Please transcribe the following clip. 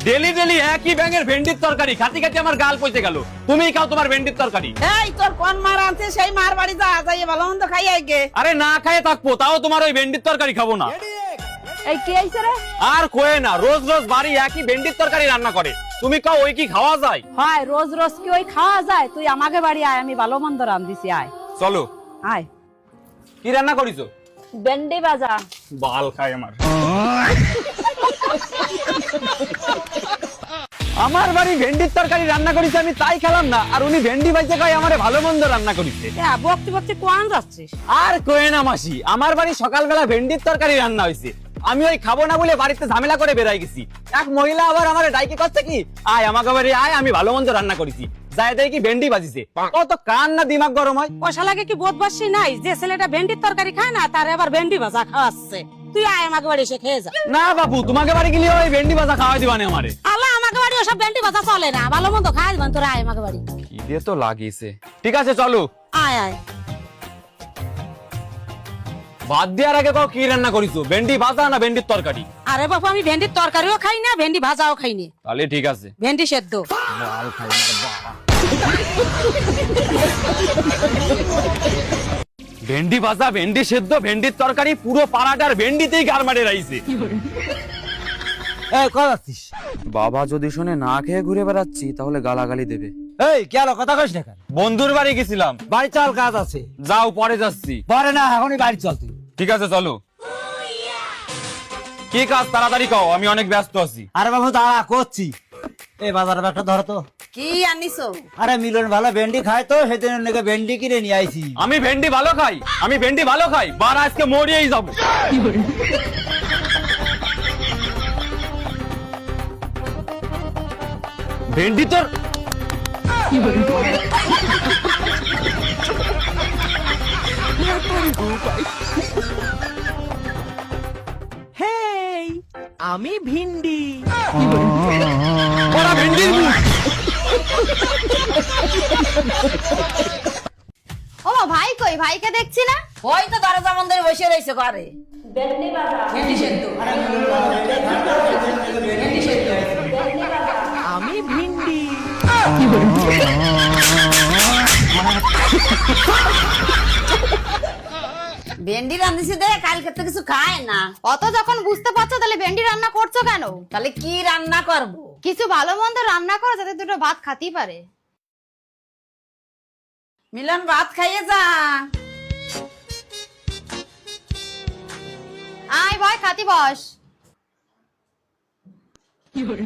Daily daily একই ব্যাঙের ভেন্ডির তরকারি খাতি খাতি আমার গাল পচে গেল। তুমিই খাও তোমার ভেন্ডির তরকারি। এই তোর কোন মার আছে সেই মার বাড়ি যা যাই ভালো মন্দ খাই আইগে। আরে না খায়ে থাকবো তাও তোমার ওই ভেন্ডির তরকারি খাবো না। এই কি আইছে রে? আর কোয়ে না, রোজ রোজ বাড়ি একই ভেন্ডির তরকারি রান্না করে। তুমি খাও, ওই কি খাওয়া যায়? হয় রোজ রোজ কি ওই খাওয়া যায়? তুই আমাকে বাড়ি আয়, আমি ভালো মন্দ রান্ধিছি, আয় চলো। আয়। কি রান্না করিছো? ভেন্ডি ভাজা। বাল খায় আমার। আমার বাড়ি ভেন্ডির তরকারি রান্না করিছে, আমি তাই খেলাম না, আর উনি ভেন্ডি ভাইজে খাই আমারে ভালো মন্দ রান্না করিছে। বকতে বকতে কোয়ান যাচ্ছিস? আর কোয়ে না মাসি, আমার বাড়ি সকালবেলা ভেন্ডির তরকারি রান্না হয়েছে, আমি ওই খাবো না বলে বাড়িতে ঝামেলা করে বেরাই গেছি। এক মহিলা আবার আমার ডাইকে করছে কি, আয় আমাকে বাড়ি আয়, আমি ভালো মন্দ রান্না করেছি। যাই দেয় কি ভেন্ডি বাজিছে, কত কান না দিমাগ গরম হয়। পয়সা লাগে কি বোধবাসী নাই যে ছেলেটা ভেন্ডির তরকারি খায় না, তার এবার ভেন্ডি ভাজা খাওয়াচ্ছে। তুই আয় আমাকে বাড়ি এসে খেয়ে যা। না বাবু, তোমাকে বাড়ি গেলে ওই ভেন্ডি ভাজা খাওয়াই দিবানে আমারে। আল্লাহ, আমাকে বাড়ি ওসব ভেন্ডি ভাজা চলে না, ভালো মন্দ খাই দিবেন। তোরা আয় আমাকে বাড়ি। কি দিয়ে তো লাগিয়েছে। ঠিক আছে চলো। আয় আয়। ভাত দেওয়ার আগে কি রান্না করিছো, ভেন্ডি ভাজা না ভেন্ডির তরকারি? আরে বাবু, আমি ভেন্ডির তরকারিও খাই না, ভেন্ডি ভাজাও খাই না। তাহলে ঠিক আছে। ভেন্ডি সেদ্ধ। বাল খাই না, বাবা। ভেন্ডি ভাজা, ভেন্ডি সেদ্ধ, ভেন্ডির তরকারি, পুরো পাড়াটার ভেন্ডিতেই গারমারে রাইছে। এই কই যাচ্ছিস? বাবা যদি শুনে না খেয়ে ঘুরে বেড়াচ্ছি তাহলে গালাগালি দেবে। এই কি হলো, কথা কইস না কেন? বন্ধুর বাড়ি গেছিলাম। বাড়ি চল, কাজ আছে। যাও, পরে যাচ্ছি। পরে না, এখনই বাড়ি চল তুই। ঠিক আছে চলো। কি কাজ তাড়াতাড়ি কও, আমি অনেক ব্যস্ত আছি। আরে বাবু দাঁড়া, করছি। এই বাজারে একটা ধরো তো। কি আনিছো? আরে মিলন ভালো ভেন্ডি খায় তো, সেদিন নাকি ভেন্ডি কিনে নিয়ে আইছি। আমি ভেন্ডি ভালো খাই, আমি ভেন্ডি ভালো খাই, বার আজকে মরিয়েই যাবো। ভেন্ডি তোর হেই, আমি ভিন্ডি। বড়া ভেন্ডির মুখ। ও ভাই কই? ভাইকে দেখছি না। ওই তো দরজা মন্দিরে বসে রয়েছে ঘরে। ভেন্ডি সেদ্ধ। আমি ভিন্ডি। ভেন্ডি রান্ধিছি দে, কালকে তো কিছু খায় না। অত যখন বুঝতে পারছো তাহলে ভেন্ডি রান্না করছো কেন? তাহলে কি রান্না করব? কিছু ভালো মন্দ রান্না করো যাতে দুটো ভাত খাতেই পারে। মিলন, ভাত খাইয়ে যা। আয় ভাই, খাতি বস।